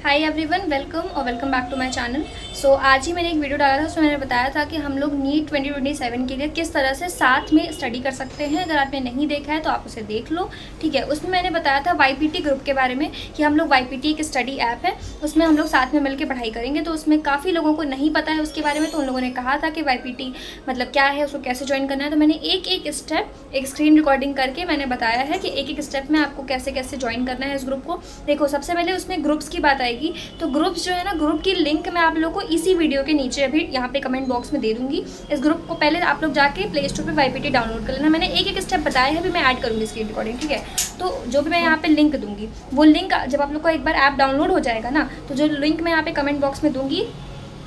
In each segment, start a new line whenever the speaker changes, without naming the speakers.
हाय everyone, welcome और welcome back to my channel. So आज ही मैंने एक वीडियो डाला था, उसमें मैंने बताया था कि हम लोग नीट 2027 के लिए किस तरह से साथ में स्टडी कर सकते हैं। अगर आपने नहीं देखा है तो आप उसे देख लो, ठीक है। उसमें मैंने बताया था YPT ग्रुप के बारे में कि हम लोग YPT एक स्टडी ऐप है, उसमें हम लोग साथ में मिलकर पढ़ाई करेंगे। तो उसमें काफ़ी लोगों को नहीं पता है उसके बारे में, तो उन लोगों ने कहा था कि YPT मतलब क्या है, उसको कैसे ज्वाइन करना है। तो मैंने एक एक स्टेप एक स्क्रीन रिकॉर्डिंग करके मैंने बताया है कि एक एक स्टेप में आपको कैसे कैसे ज्वाइन करना है इस ग्रुप को। देखो, सबसे पहले उसमें ग्रुप्स की बात आएगी, तो ग्रुप्स जो है ना, ग्रुप की लिंक मैं आप लोगों को इसी वीडियो के नीचे अभी यहाँ पे कमेंट बॉक्स में दे दूंगी। इस ग्रुप को पहले आप लोग जाके प्ले स्टोर पे YPT डाउनलोड कर लेना। मैंने एक एक स्टेप बताया है, अभी मैं ऐड करूँगी स्क्रीन रिकॉर्डिंग, ठीक है। तो जो भी मैं यहाँ पे लिंक दूंगी, वो लिंक जब आप लोग का एक बार ऐप डाउनलोड हो जाएगा ना, तो जो लिंक मैं यहाँ पे कमेंट बॉक्स में दूंगी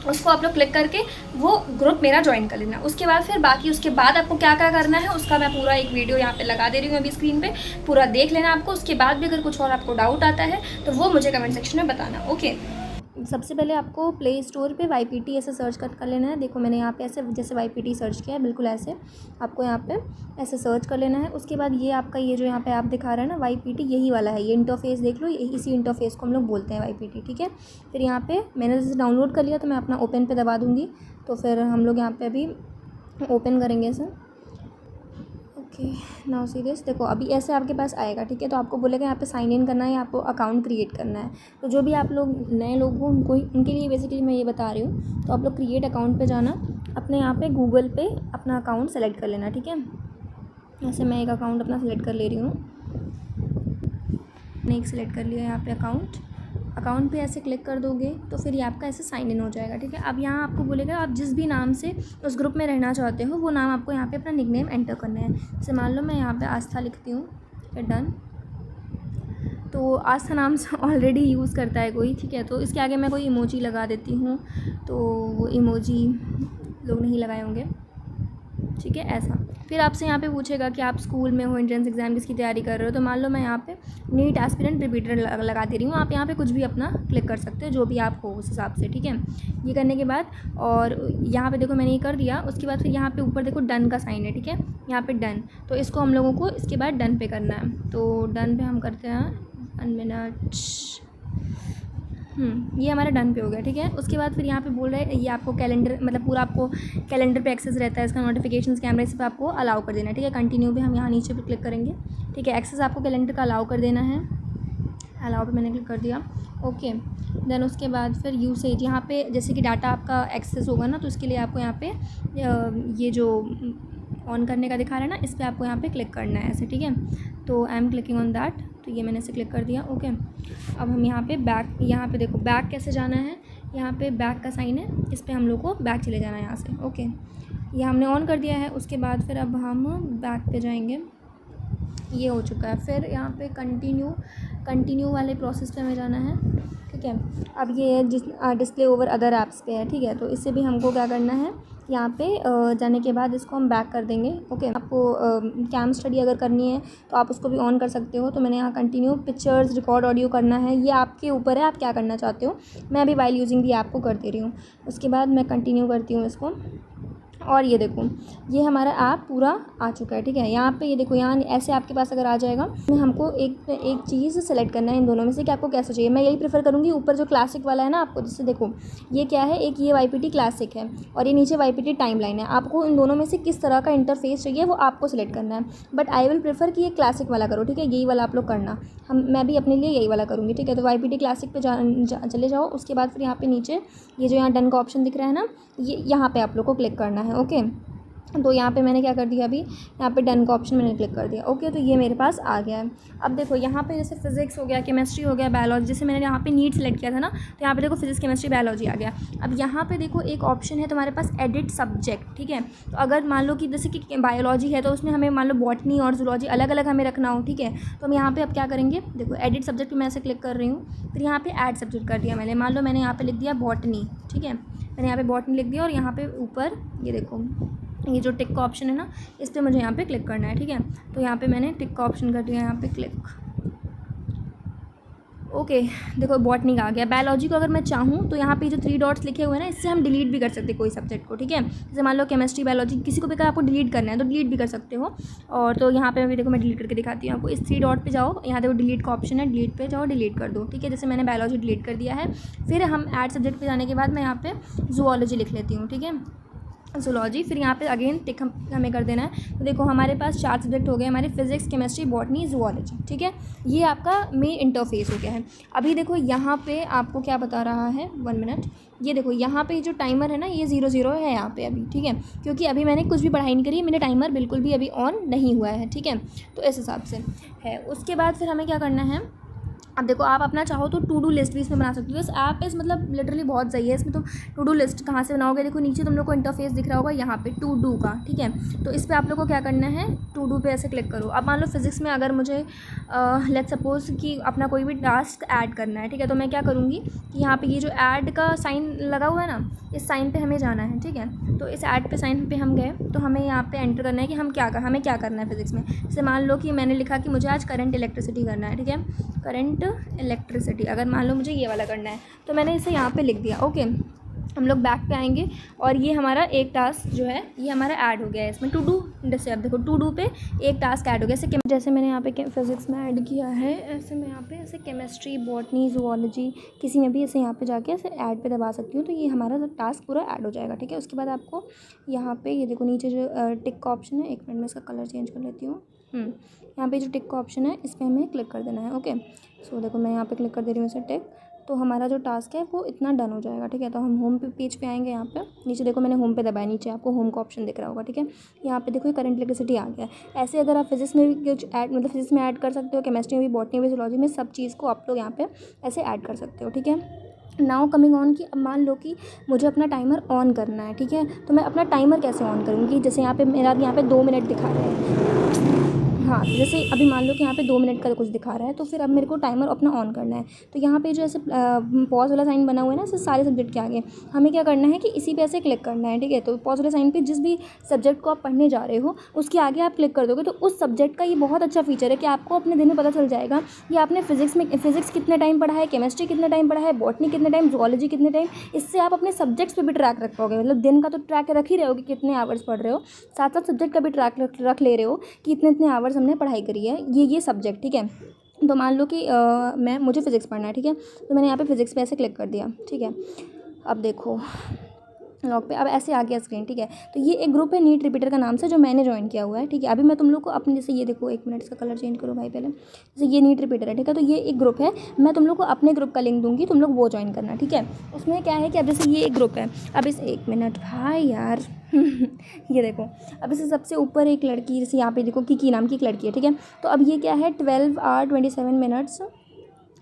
उसको आप लोग क्लिक करके वो ग्रुप मेरा ज्वाइन कर लेना। उसके बाद फिर बाकी उसके बाद आपको क्या क्या करना है उसका मैं पूरा एक वीडियो यहाँ पे लगा दे रही हूँ अभी स्क्रीन पे, पूरा देख लेना आपको। उसके बाद भी अगर कुछ और आपको डाउट आता है तो वो मुझे कमेंट सेक्शन में बताना, ओके। सबसे पहले आपको प्ले स्टोर पे YPT ऐसे सर्च कर लेना है। देखो, मैंने यहाँ पे ऐसे जैसे YPT सर्च किया है, बिल्कुल ऐसे आपको यहाँ पे ऐसे सर्च कर लेना है। उसके बाद ये आपका ये जो यहाँ पे ऐप दिखा रहा है ना YPT, यही वाला है। ये इंटरफेस देख लो, इसी इंटरफेस को हम लोग बोलते हैं YPT, ठीक है। फिर यहाँ पे मैंने जैसे डाउनलोड कर लिया तो मैं अपना ओपन पे दबा दूँगी। तो फिर हम लोग यहाँ पे अभी ओपन करेंगे इसे। Okay, now see this. देखो, अभी ऐसे आपके पास आएगा, ठीक है। तो आपको बोलेगा यहाँ पे साइन इन करना है या आपको अकाउंट क्रिएट करना है। तो जो भी आप लोग नए लोग हो उनके लिए बेसिकली मैं ये बता रही हूँ। तो आप लोग क्रिएट अकाउंट पे जाना, अपने यहाँ पे गूगल पे अपना अकाउंट सेलेक्ट कर लेना, ठीक है। ऐसे मैं एक अकाउंट अपना सेलेक्ट कर ले रही हूँ। मैंने एक सेलेक्ट कर लिया यहाँ पे अकाउंट पे ऐसे क्लिक कर दोगे तो फिर ये आपका ऐसे साइन इन हो जाएगा, ठीक है। अब यहाँ आपको बोलेगा आप जिस भी नाम से उस ग्रुप में रहना चाहते हो वो नाम आपको यहाँ पे अपना निकनेम एंटर करना है। जैसे मान लो मैं यहाँ पे आस्था लिखती हूँ, फिर डन। तो आस्था नाम से ऑलरेडी यूज़ करता है कोई, ठीक है। तो इसके आगे मैं कोई इमोजी लगा देती हूँ, तो वो इमोजी लोग नहीं लगाए होंगे, ठीक है। ऐसा फिर आपसे यहाँ पे पूछेगा कि आप स्कूल में हो, एंट्रेंस एग्जाम किसकी तैयारी कर रहे हो। तो मान लो मैं यहाँ पे नीट एस्पिरेंट रिपीटर लगा दे रही हूँ। आप यहाँ पे कुछ भी अपना क्लिक कर सकते हो, जो भी आप हो उस हिसाब से, ठीक है। ये करने के बाद और यहाँ पे देखो मैंने ये कर दिया। उसके बाद फिर यहाँ पे ऊपर देखो डन का साइन है, ठीक है। यहाँ पे डन, तो इसको हम लोगों को इसके बाद डन पे करना है। तो डन पे हम करते हैं 1 मिनट। ये हमारा डन पे हो गया, ठीक है। उसके बाद फिर यहाँ पे बोल रहे हैं ये आपको कैलेंडर, मतलब पूरा आपको कैलेंडर पे एक्सेस रहता है इसका, नोटिफिकेशंस कैमरा इस पर आपको अलाउ कर देना है, ठीक है। कंटिन्यू पे हम यहाँ नीचे पे क्लिक करेंगे, ठीक है। एक्सेस आपको कैलेंडर का अलाउ कर देना है, अलाउ पे मैंने क्लिक कर दिया, ओके। देन उसके बाद फिर यूसेज, यहाँ पे जैसे कि डाटा आपका एक्सेस होगा ना, तो इसके लिए आपको यहाँ पे ये जो ऑन करने का दिखा रहा है ना, इस पर आपको यहाँ पे क्लिक करना है ऐसे, ठीक है। तो I am clicking on that, तो ये मैंने इसे क्लिक कर दिया, ओके। अब हम यहाँ पे बैक, यहाँ पे देखो बैक कैसे जाना है, यहाँ पे बैक का साइन है, इस पर हम लोग को बैक चले जाना है यहाँ से, ओके। ये हमने ऑन कर दिया है। उसके बाद फिर अब हम बैक पे जाएंगे, ये हो चुका है। फिर यहाँ पे कंटिन्यू वाले प्रोसेस पे हमें जाना है, ठीक है। अब ये डिस्प्ले ओवर अदर ऐप्स पे है, ठीक है। तो इससे भी हमको क्या करना है, यहाँ पे जाने के बाद इसको हम बैक कर देंगे, ओके। आपको कैम स्टडी अगर करनी है तो आप उसको भी ऑन कर सकते हो। तो मैंने यहाँ कंटिन्यू पिक्चर्स रिकॉर्ड ऑडियो करना है, ये आपके ऊपर है आप क्या करना चाहते हो। मैं अभी वाइल यूजिंग दी ऐप को कर दे रही हूँ। उसके बाद मैं कंटिन्यू करती हूँ इसको, और ये देखो ये हमारा ऐप पूरा आ चुका है, ठीक है। यहाँ पे ये देखो, यहाँ ऐसे आपके पास अगर आ जाएगा, हमको एक चीज़ सेलेक्ट करना है इन दोनों में से कि आपको कैसे चाहिए। मैं यही प्रेफर करूँगी ऊपर जो क्लासिक वाला है ना आपको, जिससे देखो ये क्या है, एक ये YPT क्लासिक है और ये नीचे YPT टाइमलाइन है। आपको इन दोनों में से किस तरह का इंटरफेस चाहिए वो आपको सेलेक्ट करना है, बट आई विल प्रेफर कि ये क्लासिक वाला करो, ठीक है। यही वाला आप लोग करना, मैं भी अपने लिए यही वाला करूँगी, ठीक है। तो YPT क्लासिक पे चले जाओ। उसके बाद फिर यहाँ पे नीचे ये जो यहाँ डन का ऑप्शन दिख रहा है ना, ये यहाँ पे आप लोग को क्लिक करना है, ओके। तो यहाँ पे मैंने क्या कर दिया, अभी यहाँ पे डन का ऑप्शन मैंने क्लिक कर दिया, ओके। तो ये मेरे पास आ गया है। अब देखो यहाँ पे जैसे फिजिक्स हो गया, केमिस्ट्री हो गया, बायोलॉजी, जैसे मैंने यहाँ पे नीट सेलेक्ट किया था ना, तो यहाँ पे देखो फिजिक्स केमिस्ट्री बायोलॉजी आ गया। अब यहाँ पे देखो एक ऑप्शन है तुम्हारे पास एडिट सब्जेक्ट, ठीक है। तो अगर मान लो कि जैसे कि बायोलॉजी है तो उसमें हमें मान लो बॉटनी और जूलॉजी अलग अलग हमें रखना हो, ठीक है। तो हम यहाँ पे अब क्या करेंगे, देखो एडिट सब्जेक्ट पे मैं ऐसे क्लिक कर रही हूँ, फिर यहाँ पे ऐड सब्जेक्ट कर दिया मैंने। मान लो मैंने यहाँ पे लिख दिया बॉटनी, ठीक है। मैंने यहाँ पे बॉटनी लिख दिया और यहाँ पे ऊपर ये देखो ये जो टिक का ऑप्शन है ना, इस पर मुझे यहाँ पे क्लिक करना है, ठीक है। तो यहाँ पे मैंने टिक का ऑप्शन कर दिया, यहाँ पे क्लिक, ओके देखो बॉटनी का आ गया। बायोलॉजी को अगर मैं चाहूँ तो यहाँ पे जो 3 डॉट्स लिखे हुए हैं ना, इससे हम डिलीट भी कर सकते हैं कोई सब्जेक्ट को, ठीक है। जैसे मान लो केमिस्ट्री बायोलॉजी किसी को भी अगर आपको डिलीट करना है तो डिलीट भी कर सकते हो। और तो यहाँ पे अभी देखो मैं डिलीट करके दिखाती हूँ आपको। इस 3 डॉट पे जाओ, यहाँ देखो डिलीट का ऑप्शन है, डिलीट पे जाओ, डिलीट कर दो, ठीक है। जैसे मैंने बायोलॉजी डिलीट कर दिया है। फिर हम ऐड सब्जेक्ट पे जाने के बाद मैं यहाँ पे जूलॉजी लिख लेती हूँ, ठीक है, जूलॉजी। फिर यहाँ पे अगेन टिक हमें कर देना है। तो देखो हमारे पास 4 सब्जेक्ट हो गए हमारे, फिजिक्स, केमिस्ट्री, बॉटनी, जूलॉजी, ठीक है। ये आपका मेन इंटरफेस हो गया है। अभी देखो यहाँ पे आपको क्या बता रहा है, 1 मिनट। ये देखो यहाँ पे जो टाइमर है ना, ये 0 है यहाँ पे अभी, ठीक है, क्योंकि अभी मैंने कुछ भी पढ़ाई नहीं करी है, मेरा टाइमर बिल्कुल भी अभी ऑन नहीं हुआ है, ठीक है। तो इस हिसाब से है। उसके बाद फिर हमें क्या करना है, अब देखो आप अपना चाहो तो टू डू लिस्ट भी इसमें बना सकते हो। इस ऐप पे मतलब लिटरली बहुत सही है। इसमें तुम टू डू लिस्ट कहाँ से बनाओगे, देखो नीचे तुम लोग को इंटरफेस दिख रहा होगा यहाँ पे टू डू का, ठीक है। तो इस पर आप लोग को क्या करना है, टू डू पे ऐसे क्लिक करो। अब मान लो फिजिक्स में अगर मुझे लेट्स सपोज कि अपना कोई भी टास्क ऐड करना है, ठीक है, तो मैं क्या करूँगी कि यहाँ पे ये जो ऐड का साइन लगा हुआ है ना, इस साइन पे हमें जाना है, ठीक है। तो इस ऐड पे साइन पे हम गए तो हमें यहाँ पे एंटर करना है कि हमें क्या करना है फिजिक्स में। जैसे मान लो कि मैंने लिखा कि मुझे आज करंट इलेक्ट्रिसिटी करना है, ठीक है, करंट इलेक्ट्रिसिटी। अगर मान लो मुझे ये वाला करना है तो मैंने इसे यहाँ पे लिख दिया, ओके। हम लोग बैक पे आएंगे और ये हमारा एक टास्क जो है ये हमारा ऐड हो गया है इसमें टू डू। जैसे अब देखो टू डू पे एक टास्क ऐड हो गया। जैसे मैंने यहाँ पे फिजिक्स में ऐड किया है, ऐसे मैं यहाँ पे ऐसे केमिस्ट्री, बॉटनी, जूलॉजी किसी में भी ऐसे यहाँ पे जाके ऐसे ऐड पे दबा सकती हूँ, तो ये हमारा टास्क पूरा ऐड हो जाएगा, ठीक है। उसके बाद आपको यहाँ पे ये देखो नीचे जो टिक का ऑप्शन है, 1 मिनट में इसका कलर चेंज कर लेती हूँ। यहाँ पे जो टिक का ऑप्शन है इस पर हमें क्लिक कर देना है, ओके। सो देखो मैं यहाँ पे क्लिक कर दे रही हूँ इसे टिक, तो हमारा जो टास्क है वो इतना डन हो जाएगा, ठीक है। तो हम होम पेज पे आएंगे। यहाँ पे नीचे देखो मैंने होम पे दबाया, नीचे आपको होम का ऑप्शन दिख रहा होगा, ठीक है। यहाँ पे देखो करंट इलेक्ट्रिसिटी आ गया है। ऐसे अगर आप फिजिक्स में भी कुछ ऐड मतलब फिजिक्स में ऐड कर सकते हो, केमिस्ट्री में भी, बॉटनी में, जूलॉजी में, सब चीज़ को आप लोग यहाँ पे ऐसे ऐड कर सकते हो, ठीक है। नाउ कमिंग ऑन कि अब मान लो कि मुझे अपना टाइमर ऑन करना है, ठीक है। तो मैं अपना टाइमर कैसे ऑन करूँगी, जैसे यहाँ पे मेरा यहाँ पे 2 मिनट दिखा रहा है, हाँ, जैसे अभी मान लो कि यहाँ पे 2 मिनट का कुछ दिखा रहा है, तो फिर अब मेरे को टाइमर अपना ऑन करना है। तो यहाँ पे जो ऐसे पॉज वाला साइन बना हुआ है ना, ऐसे सारे सब्जेक्ट के आगे हमें क्या करना है कि इसी पे ऐसे क्लिक करना है, ठीक है। तो पॉज वाले साइन पे जिस भी सब्जेक्ट को आप पढ़ने जा रहे हो उसके आगे आप क्लिक कर दोगे, तो उस सब्जेक्ट का ये बहुत अच्छा फीचर है कि आपको अपने दिन में पता चल जाएगा कि आपने फिजिक्स कितने टाइम पढ़ा है, केमिस्ट्री कितने टाइम पढ़ा है, बॉटनी कितने टाइम, जूलॉजी कितने टाइम। इससे आप अपने सब्जेक्ट्स पे भी ट्रैक रख पाओगे, मतलब दिन का तो ट्रैक रख ही रहे हो कि कितने आवर्स पढ़ रहे हो, साथ साथ सब्जेक्ट का भी ट्रैक रख ले रहे हो कि इतने इतने आवर्स हमने पढ़ाई करी है ये सब्जेक्ट, ठीक है। तो मान लो कि मुझे फिजिक्स पढ़ना है, ठीक है। तो मैंने यहाँ पे फिजिक्स पे ऐसे क्लिक कर दिया, ठीक है। अब देखो लॉक पे अब ऐसे आ गया स्क्रीन, ठीक है। तो ये एक ग्रुप है नीट रिपीटर का नाम से, जो मैंने ज्वाइन किया हुआ है, ठीक है। अभी मैं तुम लोग को अपने जैसे ये देखो 1 मिनट इसका कलर चेंज करो भाई पहले। जैसे ये नीट रिपीटर है, ठीक है। तो ये एक ग्रुप है, मैं तुम लोग को अपने ग्रुप का लिंक दूंगी, तुम लोग वो ज्वाइन करना, ठीक है। उसमें क्या है कि अब जैसे ये एक ग्रुप है, अब इस 1 मिनट भाई यार ये देखो अब इसे सबसे ऊपर एक लड़की, जैसे यहाँ पे देखो की नाम की एक लड़की है, ठीक है। तो अब ये क्या है 12 hour 27 minutes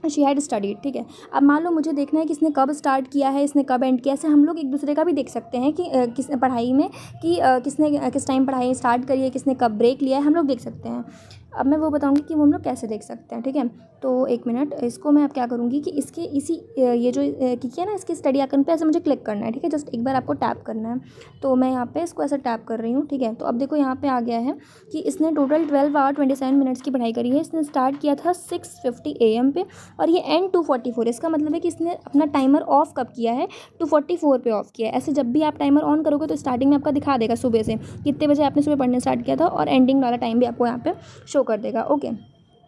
she had studied, ठीक है। अब मान लो मुझे देखना है कि इसने कब स्टार्ट किया है, इसने कब एंड किया। ऐसे हम लोग एक दूसरे का भी देख सकते हैं कि किसने पढ़ाई में कि किसने किस टाइम पढ़ाई स्टार्ट करी है, किसने कब ब्रेक लिया है, हम लोग देख सकते हैं। अब मैं वो बताऊंगी कि वो हम लोग कैसे देख सकते हैं, ठीक है। तो 1 मिनट इसको मैं अब क्या करूँगी कि इसके इसी ये जो किया ना इसके स्टडी आइकन पे ऐसे मुझे क्लिक करना है, ठीक है। जस्ट एक बार आपको टैप करना है। तो मैं यहाँ पे इसको ऐसे टैप कर रही हूँ, ठीक है। तो अब देखो यहाँ पे आ गया है कि इसने टोटल 12 आवर 27 मिनट्स की पढ़ाई करी है। इसने स्टार्ट किया था 6:50 AM पे और ये एंड 2:44। इसका मतलब है कि इसने अपना टाइमर ऑफ कब किया है, 2:44 पे ऑफ किया है। ऐसे जब भी आप टाइमर ऑन करोगे तो स्टार्टिंग में आपका दिखा देगा सुबह से कितने बजे आपने सुबह पढ़ने स्टार्ट किया था, और एंडिंग वाला टाइम भी आपको यहाँ पे शो कर देगा, ओके।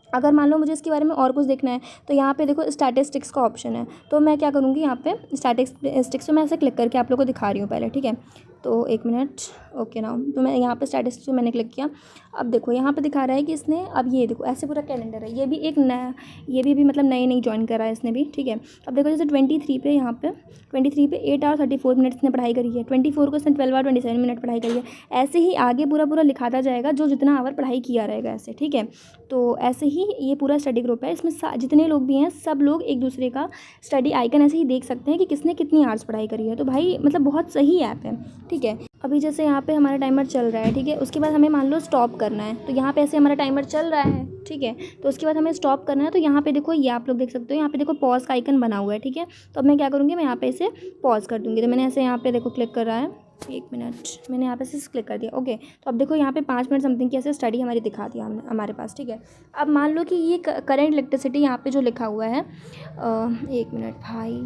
अगर मान लो मुझे इसके बारे में और कुछ देखना है तो यहाँ पे देखो स्टैटिस्टिक्स का ऑप्शन है, तो मैं क्या करूँगी यहाँ पे स्टैटिस्टिक्स पे मैं ऐसे क्लिक करके आप लोग को दिखा रही हूँ पहले, ठीक है। तो 1 मिनट, ओके नाउ। तो मैं यहाँ पे स्टैटिस्टिक्स पे मैंने क्लिक किया। अब देखो यहाँ पे दिखा रहा है कि इसने अब ये देखो ऐसे पूरा कैलेंडर है। ये भी एक नया ये भी मतलब नई ज्वाइन करा है इसने भी, ठीक है। अब देखो जैसे 23 पे यहाँ पे 23 पे 8 आवर 34 मिनट्स इसने पढ़ाई करी है, 24 को इसने 12 आवर 27 मिनट पढ़ाई करी है। ऐसे ही आगे पूरा लिखाता जाएगा जो जितना आवर पढ़ाई किया रहेगा ऐसे, ठीक है। तो ऐसे ही ये पूरा स्टडी ग्रुप है, इसमें जितने लोग भी हैं सब लोग एक दूसरे का स्टडी आइकन ऐसे ही देख सकते हैं कि किसने कितनी आवर्स पढ़ाई करी है। तो भाई मतलब बहुत सही ऐप है, ठीक है। अभी जैसे यहाँ पे हमारा टाइमर चल रहा है, ठीक है। उसके बाद हमें मान लो स्टॉप करना है, तो यहाँ पे ऐसे हमारा टाइमर चल रहा है, ठीक है। तो उसके बाद हमें स्टॉप करना है, तो यहाँ पे देखो ये आप लोग देख सकते हो, यहाँ पे देखो पॉज का आइकन बना हुआ है, ठीक है। तो अब मैं क्या करूँगी, मैं यहाँ पे इसे पॉज कर दूँगी। तो मैंने ऐसे यहाँ पे देखो क्लिक कर रहा है, 1 मिनट, मैंने यहाँ पे से क्लिक कर दिया। ओके, तो अब देखो यहाँ पे 5 मिनट समथिंग की ऐसे स्टडी हमारी दिखा दिया हमने हमारे पास, ठीक है। अब मान लो कि ये करंट इलेक्ट्रिसिटी यहाँ पे जो लिखा हुआ है 1 मिनट भाई,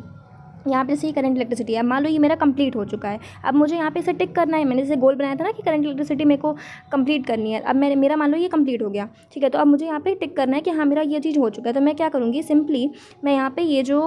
यहाँ पे जैसे ही करंट इलेक्ट्रिसिटी है, मान लो ये मेरा कंप्लीट हो चुका है। अब मुझे यहाँ पे इसे टिक करना है, मैंने जैसे गोल बनाया था ना कि करंट इलेक्ट्रिसिटी मेरे को कंप्लीट करनी है। अब मेरा मान लो ये कंप्लीट हो गया, ठीक है। तो अब मुझे यहाँ पे टिक करना है कि हाँ मेरा ये चीज़ हो चुका है। तो मैं क्या करूँगी, सिंपली मैं यहाँ पे ये जो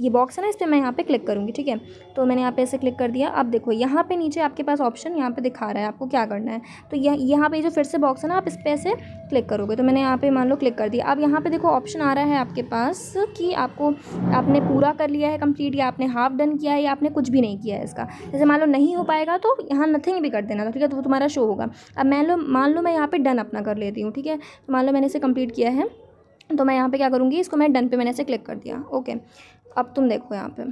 ये बॉक्स है ना, इस पर मैं यहाँ पे क्लिक करूँगी, ठीक है। तो मैंने यहाँ पे ऐसे क्लिक कर दिया। अब देखो यहाँ पे नीचे आपके पास ऑप्शन यहाँ पे दिखा रहा है आपको क्या करना है। तो यहाँ पे जो फिर से बॉक्स है ना, आप इस पर ऐसे क्लिक करोगे। तो मैंने यहाँ पे मान लो क्लिक कर दिया। अब यहाँ पे देखो ऑप्शन आ रहा है आपके पास कि आपने पूरा कर लिया है कंप्लीट, या आपने हाफ डन किया है, या आपने कुछ भी नहीं किया है इसका। जैसे मान लो नहीं हो पाएगा तो यहाँ नथिंग भी कर देना, ठीक है, तो वो तुम्हारा शो होगा। अब मान लो मैं यहाँ पे डन अपना कर लेती हूँ, ठीक है। तो मान लो मैंने इसे कंप्लीट किया है, तो मैं यहाँ पे क्या करूँगी, इसको मैं डन पे मैंने ऐसे क्लिक कर दिया। ओके, अब तुम देखो यहाँ पे,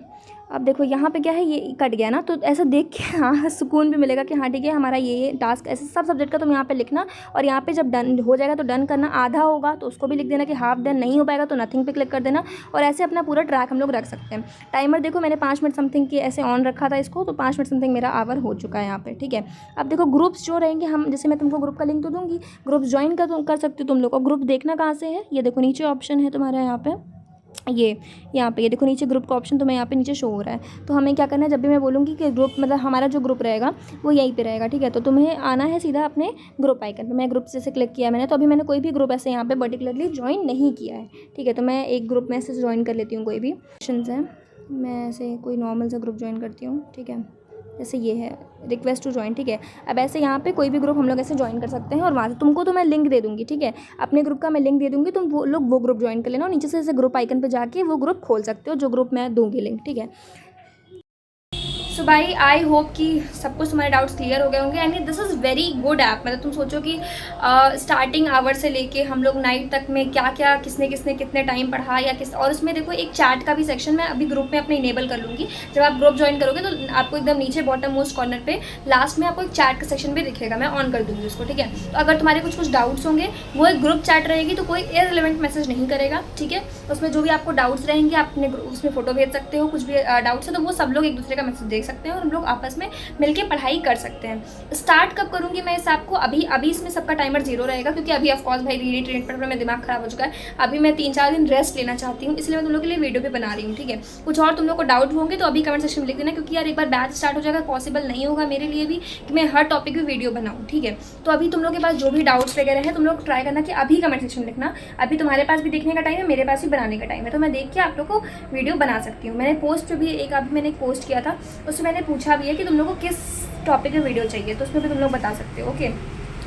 अब देखो यहाँ पे क्या है, ये कट गया ना। तो ऐसा देख के हाँ सुकून भी मिलेगा कि हाँ ठीक है हमारा ये टास्क, ऐसे सब सब्जेक्ट का तुम यहाँ पे लिखना। और यहाँ पे जब डन हो जाएगा तो डन करना, आधा होगा तो उसको भी लिख देना कि हाफ डन, नहीं हो पाएगा तो नथिंग पे क्लिक कर देना। और ऐसे अपना पूरा ट्रैक हम लोग रख सकते हैं। टाइमर देखो मैंने 5 मिनट समथिंग की ऐसे ऑन रखा था इसको, तो 5 मिनट समथिंग मेरा आवर हो चुका है यहाँ पे, ठीक है। अब देखो ग्रुप्स जो रहेंगे, हम जैसे मैं तुमको ग्रुप का लिंक तो दूँगी, ग्रुप्स ज्वाइन कर सकते हो तुम लोग। और ग्रुप देखना कहाँ से है, ये देखो नीचे ऑप्शन है तुम्हारा यहाँ पे, ये यहाँ पे ये देखो नीचे ग्रुप का ऑप्शन तुम्हें यहाँ पे नीचे शो हो रहा है। तो हमें क्या करना है, जब भी मैं बोलूँगी कि ग्रुप मतलब हमारा जो ग्रुप रहेगा वो यहीं पे रहेगा, ठीक है। तो तुम्हें आना है सीधा अपने ग्रुप आइकन पे। मैं ग्रुप से क्लिक किया मैंने, तो अभी मैंने कोई भी ग्रुप ऐसे यहाँ पे पर्टिकुलरली ज्वाइन नहीं किया है, ठीक है। तो मैं एक ग्रुप में ऐसे ज्वाइन कर लेती हूँ, कोई भी ऑप्शन है, मैं ऐसे कोई नॉर्मल सा ग्रुप ज्वाइन करती हूँ, ठीक है। जैसे ये है रिक्वेस्ट टू ज्वाइन, ठीक है। अब ऐसे यहाँ पे कोई भी ग्रुप हम लोग ऐसे ज्वाइन कर सकते हैं। और वहाँ से तुमको तो मैं लिंक दे दूँगी, ठीक है, अपने ग्रुप का मैं लिंक दे दूँगी, तुम वो लोग वो ग्रुप ज्वाइन कर लेना। और नीचे से ऐसे ग्रुप आइकन पे जाके वो ग्रुप खोल सकते हो, जो ग्रुप मैं दूँगी लिंक, ठीक है। सो भाई आई होप कि सब कुछ तुम्हारे डाउट्स क्लियर हो गए होंगे। And this is very good app. मतलब तुम सोचो कि स्टार्टिंग आवर से लेके हम लोग नाइट तक में क्या क्या किसने कितने टाइम पढ़ा या किस, और उसमें देखो एक चैट का भी सेक्शन मैं अभी ग्रुप में अपने इनेबल कर लूँगी। जब आप ग्रुप ज्वाइन करोगे तो आपको एकदम नीचे बॉटम मोस्ट कॉर्नर पे लास्ट में आपको एक चैट का सेक्शन भी दिखेगा, मैं ऑन कर दूँगी उसको, ठीक है। तो अगर तुम्हारे कुछ डाउट्स होंगे, वो एक ग्रुप चैट रहेगी, तो कोई इररिलेवेंट मैसेज नहीं करेगा, ठीक है। उसमें जो भी आपको डाउट्स रहेंगे आप अपने उसमें फोटो भेज सकते हो, कुछ भी डाउट्स है तो वो सब लोग एक दूसरे का मैसेज देख सकते हैं और हम लोग आपस में मिलके पढ़ाई कर सकते हैं। स्टार्ट कब करूँगी मैं इस ऐप को, अभी इसमें सबका टाइमर 0 रहेगा, क्योंकि अभी ऑफकोर्स भाई रीडी ट्रेंड पर मेरा दिमाग खराब हो चुका है। अभी मैं 3-4 दिन रेस्ट लेना चाहती हूँ, इसलिए मैं तुम लोग के लिए वीडियो भी बना रही हूँ, ठीक है। कुछ और तुम लोग को डाउट होंगे तो अभी कमेंट सेक्शन में लिख देना, क्योंकि यार एक बार बैच स्टार्ट हो जाएगा पॉसिबल नहीं होगा मेरे लिए भी कि मैं हर टॉपिक भी वीडियो बनाऊँ, ठीक है। तो अभी तुम लोग के पास जो भी डाउट्स वगैरह है तुम लोग ट्राई करना कि अभी कमेंट सेक्शन में लिखना। अभी तुम्हारे पास भी देखने का टाइम है, मेरे पास भी बनाने का टाइम है, तो मैं देख के आप लोग को वीडियो बना सकती हूँ। मैंने पोस्ट पे भी अभी मैंने एक पोस्ट किया था, उसमें मैंने पूछा भी है कि तुम लोग को किस टॉपिक पे वीडियो चाहिए, तो उसमें भी तुम लोग बता सकते हो, ओके।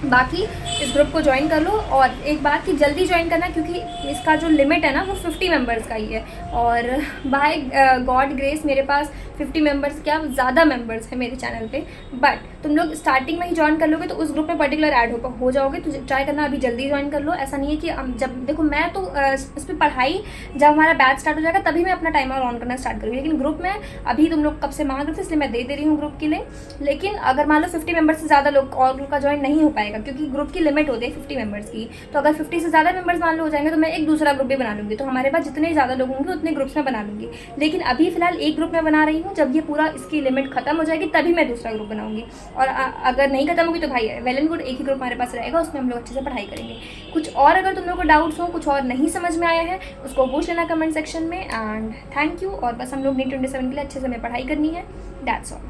बाकी इस ग्रुप को ज्वाइन कर लो। और एक बात कि जल्दी ज्वाइन करना, क्योंकि इसका जो लिमिट है ना वो 50 मेंबर्स का ही है। और बाय गॉड ग्रेस मेरे पास 50 मेंबर्स क्या ज़्यादा मेंबर्स है मेरे चैनल पे। बट तुम लोग स्टार्टिंग में ही ज्वाइन कर लोगे तो उस ग्रुप में पर्टिकुलर ऐड हो जाओगे। तो ट्राई करना अभी जल्दी ज्वाइन कर लो। ऐसा नहीं है कि जब देखो मैं तो इस पर पढ़ाई जब हमारा बैच स्टार्ट हो जाएगा तभी मैं अपना टाइमर ऑन करना स्टार्ट करूँगी। लेकिन ग्रुप में अभी तुम लोग कब से मांग रहे थे इसलिए मैं दे रही हूँ ग्रुप के लिए। लेकिन अगर मान लो 50 मेंबर्स से ज़्यादा लोग और ग्रुप का ज्वाइन नहीं हो पाएगा, क्योंकि ग्रुप की लिमिट होती है 50 मेंबर्स की। तो अगर 50 से ज़्यादा मेंबर्स मान लो हो जाएंगे तो मैं एक दूसरा ग्रुप भी बना लूँगी। तो हमारे पास जितने ज़्यादा लोग होंगे उतने ग्रुप्स में बना लूँगी। लेकिन अभी फिलहाल एक ग्रुप में बना रही हूँ, जब ये पूरा इसकी लिमिट खत्म हो जाएगी तभी मैं दूसरा ग्रुप बनाऊँगी। और अगर नहीं खत्म होगी तो भाई वेल एंड गुड, एक ही ग्रुप हमारे पास रहेगा, उसमें हम लोग अच्छे से पढ़ाई करेंगे। कुछ और अगर तुम लोग को डाउट्स हो, कुछ और नहीं समझ में आया है, उसको पूछ लेना कमेंट सेक्शन में। And thank you. और बस हम लोग नीट 27 के लिए अच्छे से हमें पढ़ाई करनी है। That's all.